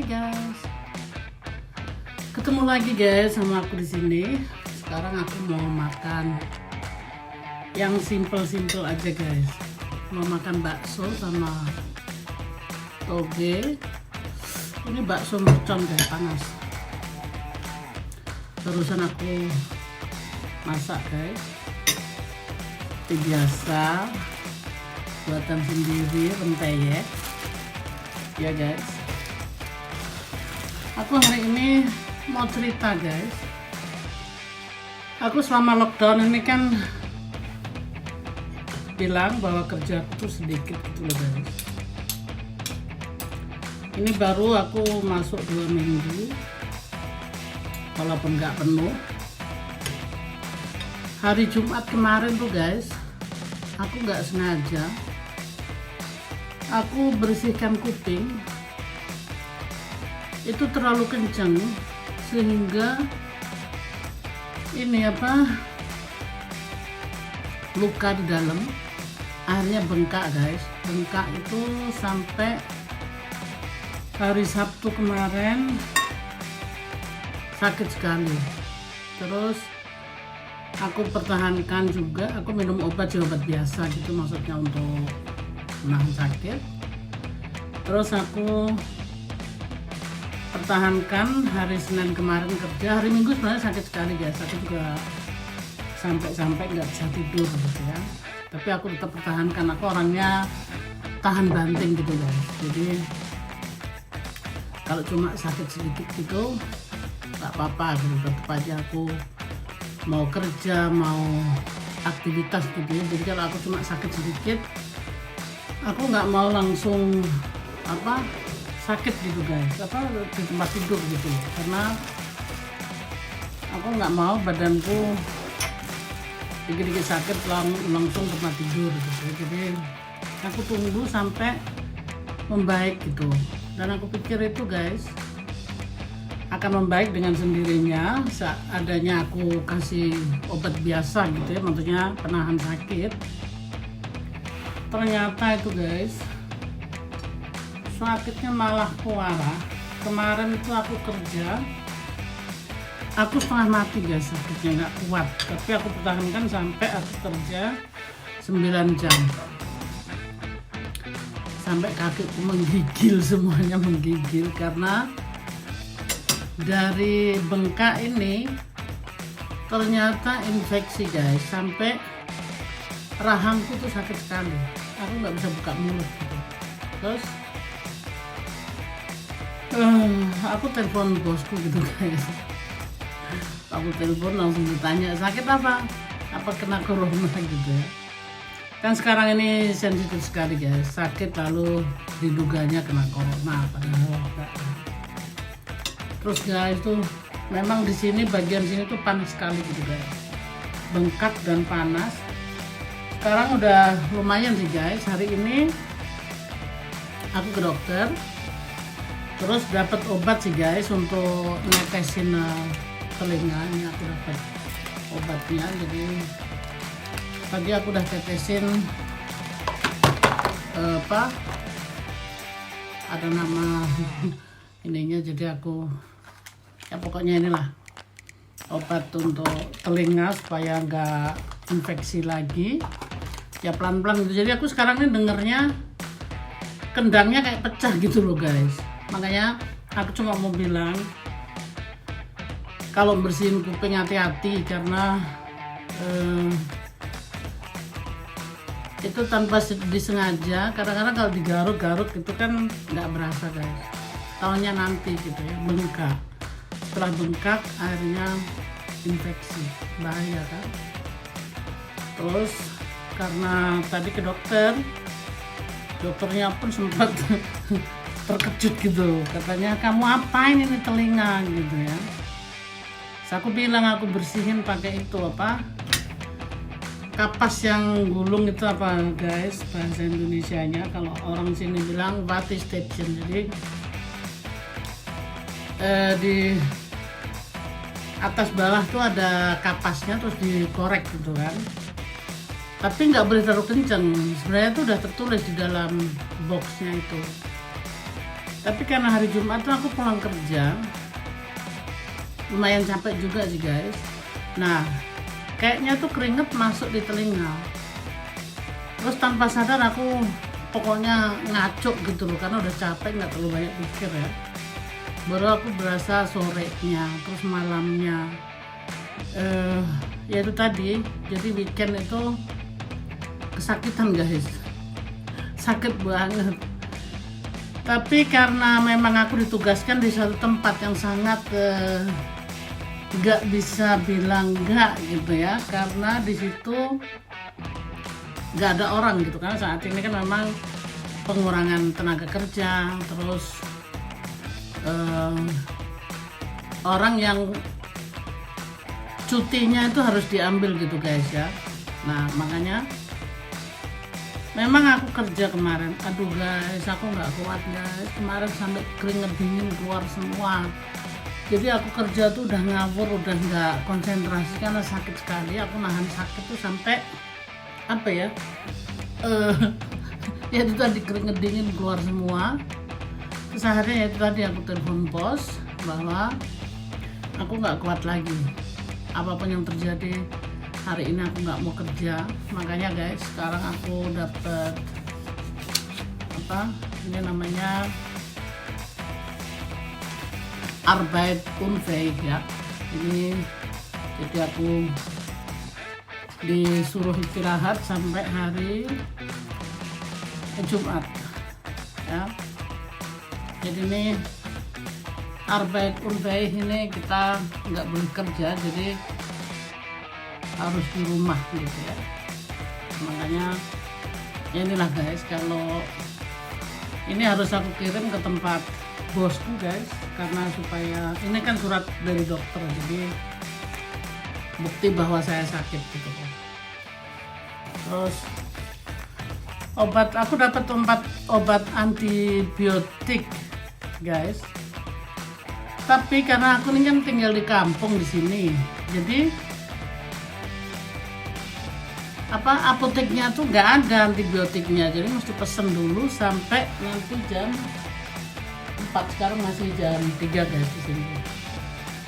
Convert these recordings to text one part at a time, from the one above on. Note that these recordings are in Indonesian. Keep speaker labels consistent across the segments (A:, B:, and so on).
A: guys, ketemu lagi guys sama aku di sini. Sekarang aku mau makan yang simple aja guys. Mau makan bakso sama toge. Ini bakso mercon guys, panas. Terusan aku masak guys. Seperti biasa, buatan sendiri, rempeyek ya guys. Aku hari ini mau cerita guys. Aku selama lockdown ini kan bilang bahwa kerjaku tuh sedikit gitu loh guys. Ini baru aku masuk 2 minggu, walaupun nggak penuh. Hari Jumat kemarin tuh guys, aku nggak sengaja aku bersihkan kuping itu terlalu kencang sehingga ini luka di dalam, akhirnya bengkak guys. Bengkak itu sampai hari Sabtu kemarin sakit sekali. Terus aku pertahankan juga, aku minum obat biasa gitu, maksudnya untuk menahan sakit. Terus aku pertahankan hari Senin kemarin kerja. Hari Minggu sebenarnya sakit sekali guys, aku juga sampai nggak bisa tidur gitu ya. Tapi aku tetap pertahankan, aku orangnya tahan banting gitu guys. Jadi kalau cuma sakit sedikit gitu nggak apa-apa gitu, tetap aja aku mau kerja, mau aktivitas gitu ya. Jadi kalau aku cuma sakit sedikit, aku nggak mau langsung sakit gitu guys, di tempat tidur gitu, karena aku nggak mau badanku dikit-dikit sakit langsung tempat tidur gitu. Jadi aku tunggu sampai membaik gitu, dan aku pikir itu guys akan membaik dengan sendirinya seadanya aku kasih obat biasa gitu ya, maksudnya penahan sakit. Ternyata itu guys, sakitnya malah parah. Kemarin itu aku kerja, aku setengah mati guys, sakitnya nggak kuat. Tapi aku pertahankan sampai aku kerja 9 jam. Sampai kakiku menggigil, semuanya menggigil karena dari bengkak ini ternyata infeksi guys, sampai rahangku tuh sakit sekali. Aku nggak bisa buka mulut gitu. Terus aku telepon bosku gitu guys. Aku telepon langsung ditanya sakit apa kena corona gitu ya. Kan sekarang ini sensitif sekali guys, sakit lalu diduganya kena corona padahal enggak. Terus guys tuh memang di sini bagian sini tuh panas sekali gitu guys, bengkak dan panas. Sekarang udah lumayan sih guys. Hari ini aku ke dokter, terus dapat obat sih guys untuk netesin telinga. Ini aku dapat obatnya, jadi tadi aku udah tetesin ada nama ininya, jadi aku ya pokoknya inilah obat untuk telinga supaya nggak infeksi lagi ya, pelan-pelan gitu. Jadi aku sekarang ini dengernya kendangnya kayak pecah gitu loh guys. Makanya aku cuma mau bilang kalau bersihin kuping hati-hati, karena itu tanpa disengaja. Kadang-kadang kalau digaruk-garuk itu kan nggak berasa guys, taunya nanti gitu ya bengkak. Setelah bengkak akhirnya infeksi, bahaya kan. Terus karena tadi ke dokternya pun sempat terkejut gitu, katanya kamu apain ini telinga gitu ya. Terus aku bilang aku bersihin pakai itu kapas yang gulung itu guys, bahasa Indonesianya, kalau orang sini bilang vati station. Jadi di atas bawah tuh ada kapasnya, terus dikorek gitu kan. Tapi nggak boleh terlalu kenceng, sebenarnya itu udah tertulis di dalam boxnya itu. Tapi karena hari Jumat tuh aku pulang kerja, lumayan capek juga sih guys. Nah, kayaknya tuh keringet masuk di telinga. Terus tanpa sadar aku pokoknya ngaco gitu loh, karena udah capek, nggak terlalu banyak pikir ya. Baru aku berasa sorenya, terus malamnya. Ya itu tadi, jadi weekend itu kesakitan guys, sakit banget. Tapi karena memang aku ditugaskan di suatu tempat yang sangat nggak bisa bilang nggak gitu ya, karena di situ nggak ada orang gitu, karena saat ini kan memang pengurangan tenaga kerja, terus orang yang cutinya itu harus diambil gitu guys ya. Nah makanya memang aku kerja kemarin, aduh guys aku nggak kuat guys, kemarin sampai keringet dingin keluar semua. Jadi aku kerja tuh udah ngawur, udah nggak konsentrasi karena sakit sekali. Aku nahan sakit tuh sampai apa ya, ya itu tadi keringet dingin keluar semua. Terus akhirnya itu tadi aku telepon bos bahwa aku nggak kuat lagi, apapun yang terjadi hari ini aku nggak mau kerja. Makanya guys sekarang aku dapat apa ini namanya Arbeitsunfähig ya. Ini jadi aku disuruh istirahat sampai hari Jumat ya. Jadi ini Arbeitsunfähig ini kita nggak boleh kerja, jadi harus di rumah gitu ya. Makanya ya inilah guys, kalau ini harus aku kirim ke tempat bosku guys, karena supaya ini kan surat dari dokter, jadi bukti bahwa saya sakit gitu. Terus aku dapat 4 obat antibiotik guys. Tapi karena aku ini kan tinggal di kampung di sini, jadi apoteknya tuh nggak ada antibiotiknya, jadi mesti pesen dulu sampai nanti jam 4. Sekarang masih jam 3 guys di sini.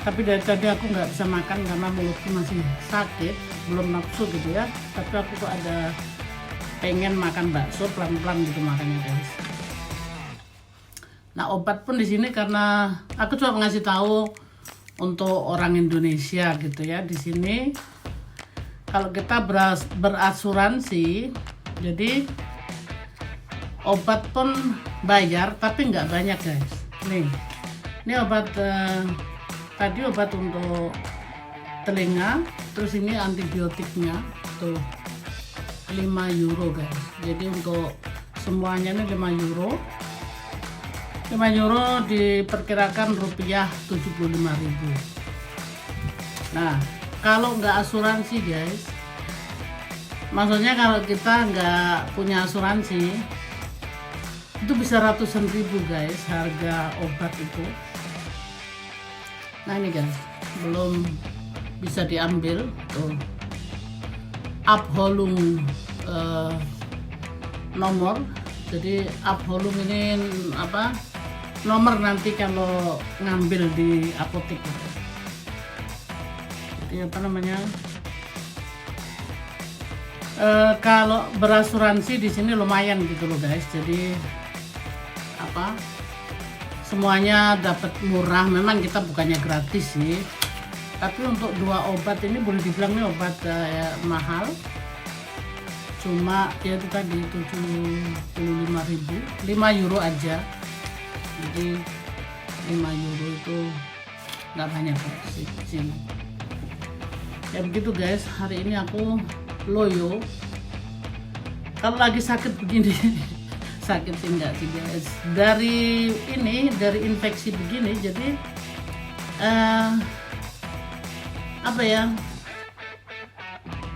A: Tapi dari tadi aku nggak bisa makan karena mulutku masih sakit, belum nafsu gitu ya. Tapi aku kok ada pengen makan bakso, pelan-pelan gitu makannya guys. Nah obat pun di sini karena aku cuma ngasih tahu untuk orang Indonesia gitu ya. Di sini kalau kita berasuransi, jadi obat pun bayar tapi nggak banyak guys. Ini obat tadi obat untuk telinga, terus ini antibiotiknya tuh 5 euro guys. Jadi untuk semuanya ini 5 euro. 5 euro diperkirakan rupiah 75.000. Nah kalau nggak asuransi guys, maksudnya kalau kita nggak punya asuransi, itu bisa ratusan ribu guys harga obat itu. Nah ini guys belum bisa diambil tuh Abholung nomor. Jadi Abholung ini apa nomor nanti kalau ngambil di apotek gitu. Jadi apa namanya, kalau berasuransi di sini lumayan gitu loh guys. Jadi apa semuanya dapat murah. Memang kita bukannya gratis sih, tapi untuk 2 obat ini boleh dibilang ini obat mahal. Cuma ya itu tadi 75.000, 5 euro aja. Jadi 5 euro itu nggak banyak sih sini. Ya begitu guys, hari ini aku loyo. Kalau lagi sakit begini sakit sih enggak sih guys, dari infeksi begini. Jadi apa ya,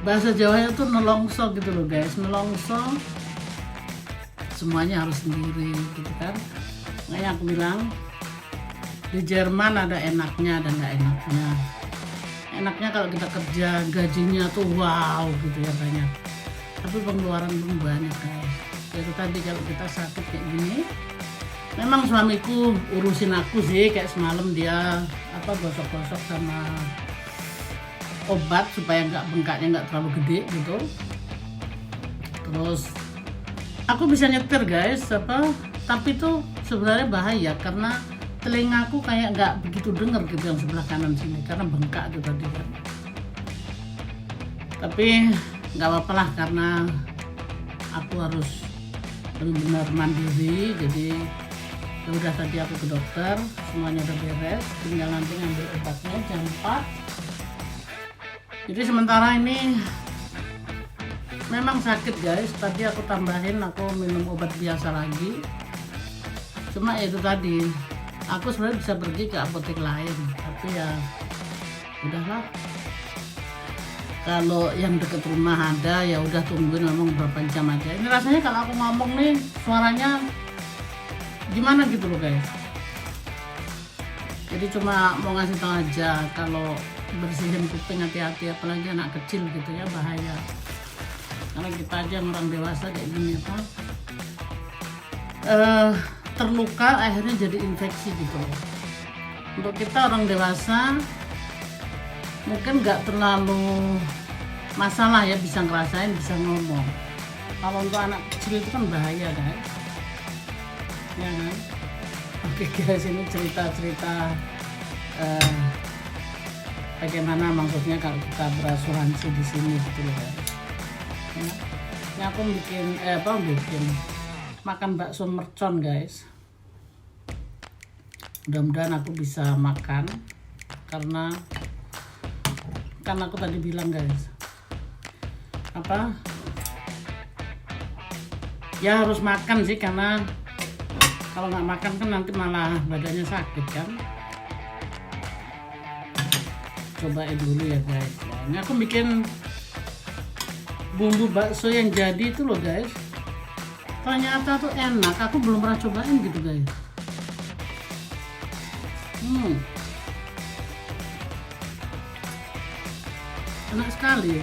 A: bahasa Jawanya tuh nelongso gitu loh guys. Nelongso semuanya harus sendiri gitu kan. Makanya aku bilang di Jerman ada enaknya dan nggak enaknya. Enaknya kalau kita kerja gajinya tuh wow gitu ya banyak, tapi pengeluaran pun banyak guys. Jadi tadi kalau kita sakit kayak gini Memang suamiku urusin aku sih, kayak semalam dia gosok-gosok sama obat supaya bengkaknya nggak terlalu gede gitu. Terus aku bisa nyetir guys, tapi tuh sebenarnya bahaya karena telingaku kayak nggak begitu denger gitu yang sebelah kanan sini karena bengkak tuh tadi kan. Tapi nggak apa-apa lah karena aku harus benar-benar mandiri, jadi ya udah tadi aku ke dokter, semuanya udah beres, tinggal nanti ngambil obatnya jam 4. Jadi sementara ini memang sakit guys, tadi aku tambahin, aku minum obat biasa lagi. Cuma itu tadi, aku sebenarnya bisa pergi ke apotek lain, tapi ya udahlah. Kalau yang deket rumah ada ya udah tungguin ngomong berapa jam aja. Ini rasanya kalau aku ngomong nih suaranya gimana gitu loh guys. Jadi cuma mau ngasih tahu aja kalau bersihin kuping hati-hati, apalagi anak kecil gitu ya, bahaya. Karena kita aja yang orang dewasa kayak gini terluka akhirnya jadi infeksi gitu loh. Untuk kita orang dewasa mungkin nggak terlalu masalah ya, bisa ngerasain, bisa ngomong. Kalau untuk anak kecil itu kan bahaya kan ya kan. Oke guys, ini cerita-cerita bagaimana maksudnya kalau kita berasuransi di sini gitu loh guys. Ini aku bikin makan bakso mercon guys. Mudah-mudahan aku bisa makan karena aku tadi bilang guys, ya harus makan sih, karena kalau nggak makan kan nanti malah badannya sakit kan. Cobain dulu ya guys. Ini aku bikin bumbu bakso yang jadi itu loh guys, ternyata tuh enak. Aku belum pernah cobain gitu guys. Enak sekali.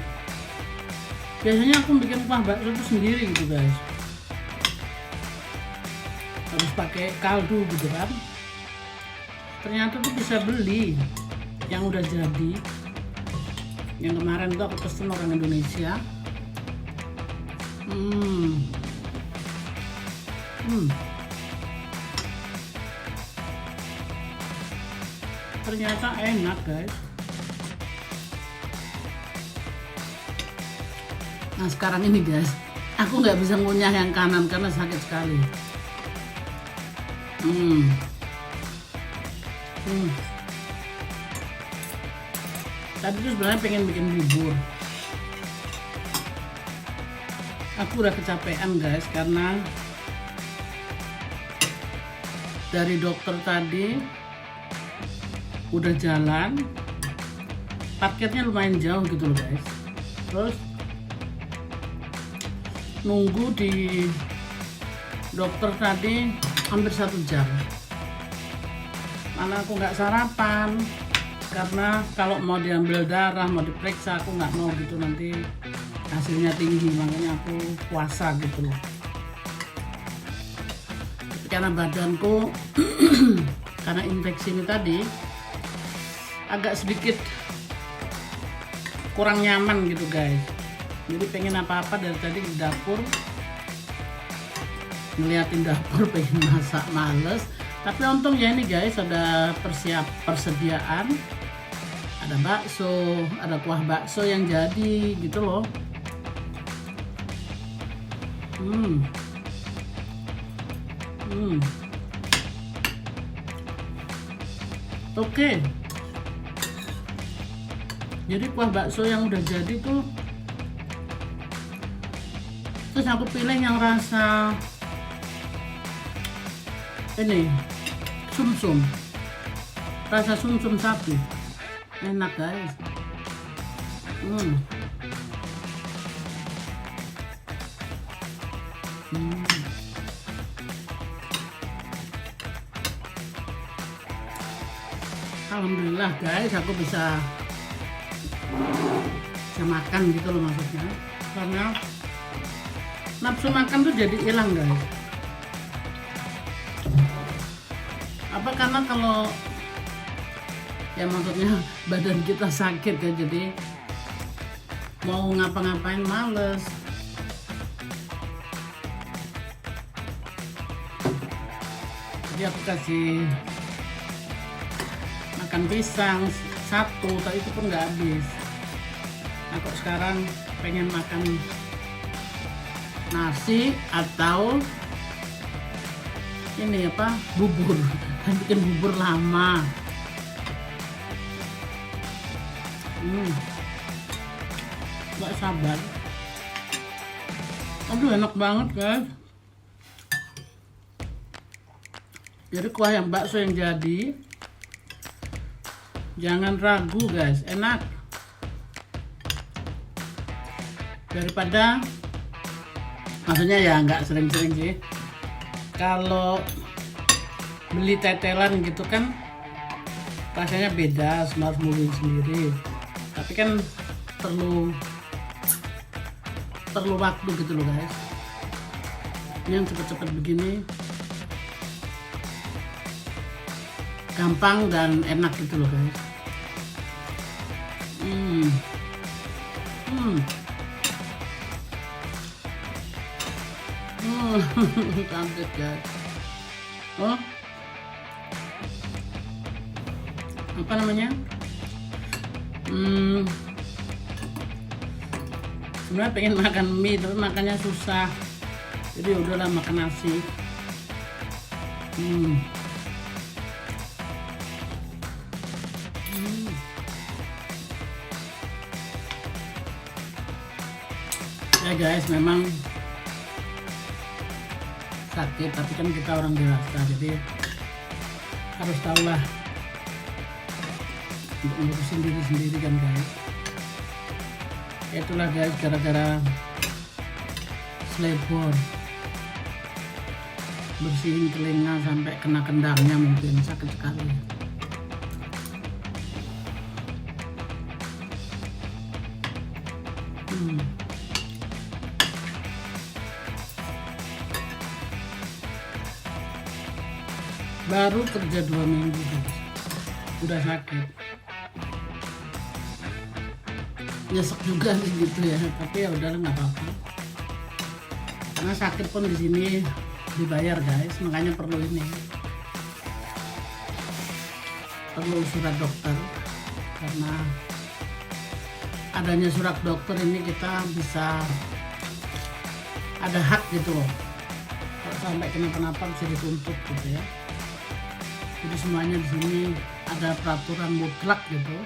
A: Biasanya aku bikin kuah bakso itu sendiri gitu guys, harus pakai kaldu gitu kan. Ternyata tuh bisa beli yang udah jadi. Yang kemarin tuh aku pesen orang Indonesia. Ternyata enak guys. Nah sekarang ini guys, aku nggak bisa ngunyah yang kanan karena sakit sekali. Tadi tuh sebenarnya pengen bikin bubur. Aku udah kecapean guys, karena dari dokter tadi udah jalan, parkirnya lumayan jauh gitu loh guys. Terus nunggu di dokter tadi hampir 1 jam. Mana aku nggak sarapan, karena kalau mau diambil darah, mau diperiksa, aku nggak mau gitu nanti hasilnya tinggi, makanya aku puasa gitu loh. Karena badanku karena infeksi ini tadi agak sedikit kurang nyaman gitu guys. Jadi pengen apa-apa dari tadi di dapur, ngeliatin dapur, pengen masak males. Tapi untung ya ini guys, ada persediaan, ada bakso, ada kuah bakso yang jadi gitu loh. Oke. Jadi kuah bakso yang udah jadi tuh, terus aku pilih yang rasa ini sumsum, rasa sumsum sapi, enak guys. Alhamdulillah guys, aku bisa makan gitu loh maksudnya, karena nafsu makan tuh jadi hilang guys. Kenapa? Karena kalau ya maksudnya badan kita sakit ya, jadi mau ngapa-ngapain males. Jadi aku kasih makan pisang satu, tapi itu pun nggak habis. Nah kok sekarang pengen makan nasi atau ini apa, bubur. Kan bikin bubur lama. Nggak sabar. Aduh enak banget guys. Jadi kuah yang bakso yang jadi, jangan ragu guys, enak. Daripada, maksudnya ya nggak sering-sering sih. Kalau beli tetelan gitu kan rasanya beda, semua harus mulai sendiri. Tapi kan perlu waktu gitu loh guys. Ini yang cepet-cepet begini gampang dan enak gitu loh guys. Cantik guys. Oh, apa namanya? Sebenarnya pengen makan mie tapi makannya susah, jadi udahlah makan nasi. Ya guys, memang sakit, tapi kan kita orang dewasa, jadi harus tahu lah untuk ngurusin diri sendiri kan guys. Itulah guys, gara-gara selebor bersihin telinga sampai kena kendangnya, mungkin sakit sekali. Baru kerja 2 minggu guys, udah sakit. Nyesek juga sih gitu ya, tapi ya udahlah nggak apa-apa. Karena sakit pun di sini dibayar guys, makanya perlu ini, perlu surat dokter. Karena adanya surat dokter ini kita bisa ada hak gitu loh. Kalau sampai kenapa-napa bisa dituntut gitu ya. Jadi semuanya di sini ada peraturan mutlak gitu.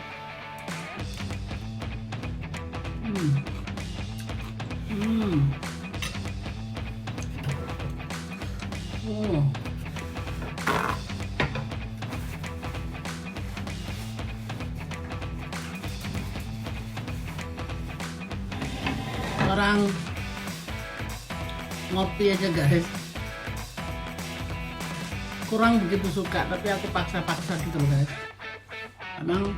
A: Orang ngopi aja guys kurang begitu suka, tapi aku paksa-paksa gitu loh guys. Emang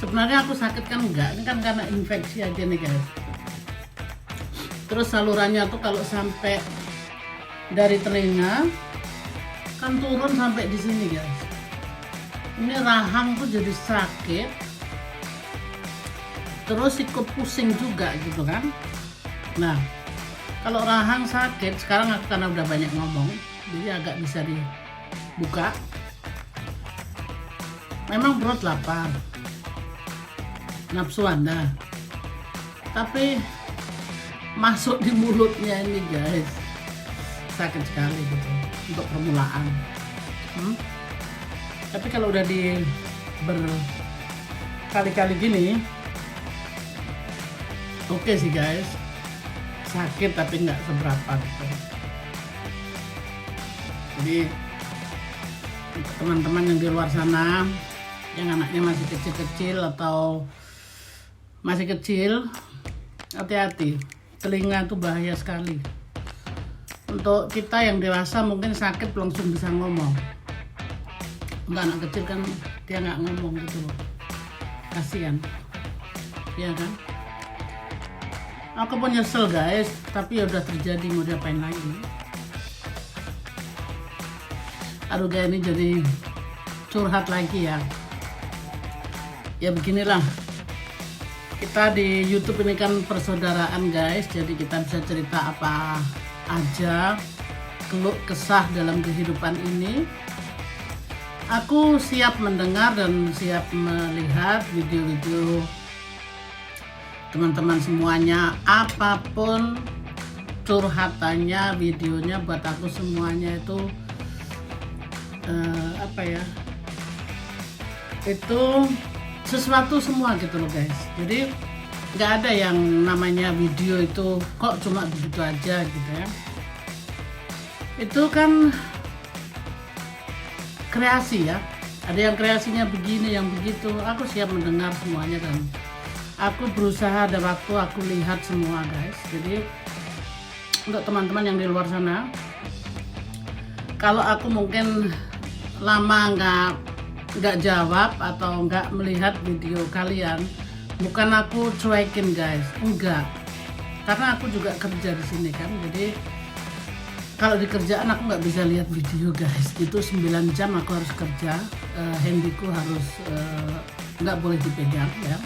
A: sebenarnya aku sakit kan enggak, ini kan karena infeksi aja nih guys. Terus salurannya tuh kalau sampai dari telinga kan turun sampai di sini guys. Ini rahang tuh jadi sakit, terus ikut pusing juga gitu kan. Nah kalau rahang sakit, sekarang aku karena udah banyak ngomong, jadi agak bisa dibuka. Memang perut lapar, nafsu ada, tapi masuk di mulutnya ini guys sakit sekali gitu untuk permulaan. Tapi kalau udah berkali-kali gini, oke sih guys, sakit tapi nggak seberapa gitu. Jadi untuk teman-teman yang di luar sana yang anaknya masih kecil-kecil atau masih kecil, hati-hati, telinga itu bahaya sekali. Untuk kita yang dewasa mungkin sakit langsung bisa ngomong. Untuk anak kecil kan dia nggak ngomong gitu loh, kasihan, ya kan? Aku pun nyesel guys, tapi ya udah terjadi, mau diapain lagi. Aduh guys, ini jadi curhat lagi ya. Ya beginilah, kita di YouTube ini kan persaudaraan guys, jadi kita bisa cerita apa aja, keluh kesah dalam kehidupan ini. Aku siap mendengar dan siap melihat video-video teman-teman semuanya, apapun curhatannya, videonya, buat aku semuanya itu itu sesuatu semua gitu loh guys. Jadi nggak ada yang namanya video itu kok cuma begitu aja gitu ya. Itu kan kreasi ya, ada yang kreasinya begini, yang begitu. Aku siap mendengar semuanya dan aku berusaha, ada waktu aku lihat semua guys. Jadi untuk teman-teman yang di luar sana, kalau aku mungkin lama nggak jawab atau nggak melihat video kalian, bukan aku cuekin guys, enggak, karena aku juga kerja di sini kan. Jadi kalau di kerjaan aku nggak bisa lihat video guys, itu 9 jam aku harus kerja, handiku harus nggak boleh dipegang ya.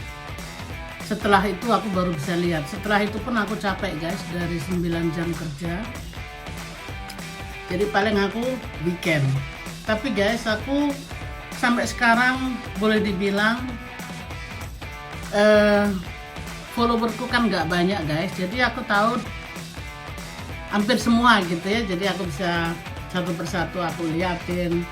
A: Setelah itu aku baru bisa lihat. Setelah itu pun aku capek guys, dari 9 jam kerja. Jadi paling aku weekend. Tapi guys, aku sampai sekarang boleh dibilang followerku kan nggak banyak guys. Jadi aku tahu hampir semua gitu ya. Jadi aku bisa satu persatu aku liatin.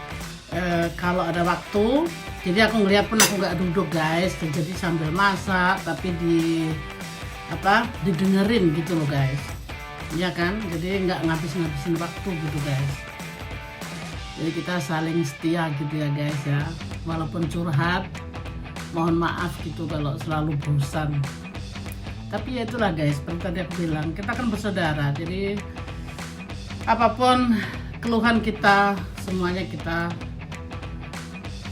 A: Kalau ada waktu, jadi aku ngeliat pun aku nggak duduk guys, jadi sambil masak tapi didengerin gitu loh guys, ya kan. Jadi nggak ngabisin waktu gitu guys. Jadi kita saling setia gitu ya guys ya, walaupun curhat, mohon maaf gitu kalau selalu bosan. Tapi ya itulah guys, seperti tadi aku bilang, kita kan bersaudara. Jadi apapun keluhan kita, semuanya kita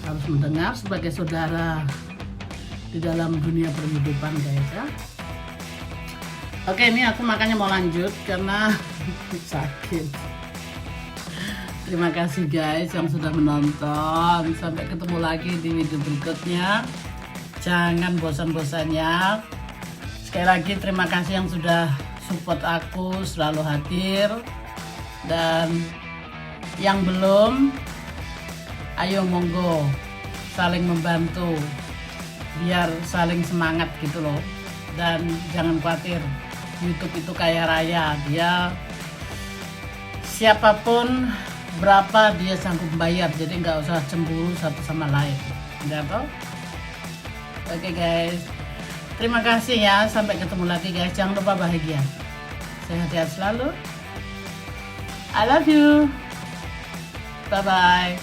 A: harus mendengar sebagai saudara di dalam dunia perhidupan guys ya. Oke, ini aku makanya mau lanjut karena sakit. Terima kasih guys yang sudah menonton. Sampai ketemu lagi di video berikutnya. Jangan bosan-bosannya. Sekali lagi terima kasih yang sudah support aku, selalu hadir. Dan yang belum, ayo monggo saling membantu biar saling semangat gitu loh. Dan jangan khawatir, YouTube itu kaya raya, dia siapapun berapa dia sanggup bayar, jadi nggak usah cemburu satu sama lain, udah toh? Oke guys, terima kasih ya, sampai ketemu lagi guys. Jangan lupa bahagia, sehat-sehat selalu, I love you, bye bye.